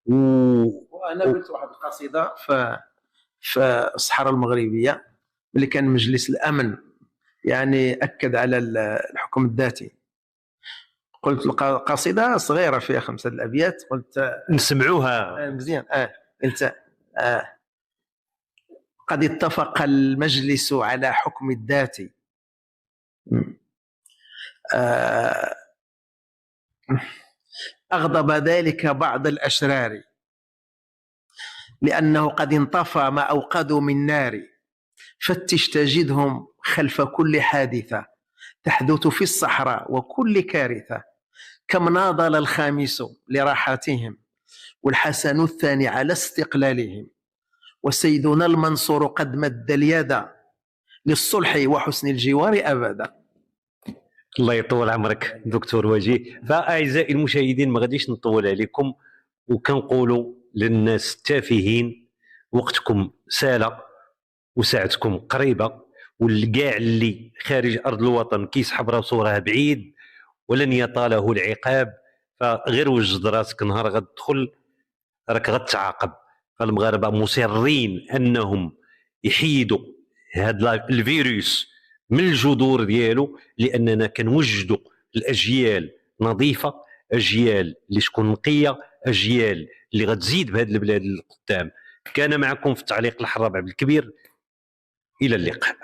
وانا قلت واحد القصيده في الصحراء المغربيه اللي كان مجلس الامن يعني اكد على الحكم الذاتي. قلت قصيده صغيره فيها 5 الابيات، قلت نسمعوها مزيان. قلت قد اتفق المجلس على حكم الذات، أغضب ذلك بعض الأشرار لأنه قد انطفى ما أوقدوا من نار، فتش تجدهم خلف كل حادثة تحدث في الصحراء وكل كارثة، كم ناضل الخامس لراحتهم والحسن الثاني على استقلالهم، وسيدنا المنصور قد مد اليد للصلح وحسن الجوار أبدا. الله يطول عمرك دكتور وجيه. فأعزائي المشاهدين ما غاديش نطول عليكم، وكنقولوا للناس التافهين وقتكم سالة وساعتكم قريبة، والكاع اللي خارج أرض الوطن كيسحب راسو راه بعيد ولن يطاله العقاب، فغير وجد راسك نهار غتدخل راك غتعاقب. فالمغاربة مصرين أنهم يحيدوا هذا الفيروس من الجذور ديالو، لاننا كنوجدوا الاجيال نظيفه، اجيال اللي تكون نقيه، اجيال اللي غتزيد بهذه البلاد للقدام. كان معكم في التعليق الحراب عبد الكبير، الى اللقاء.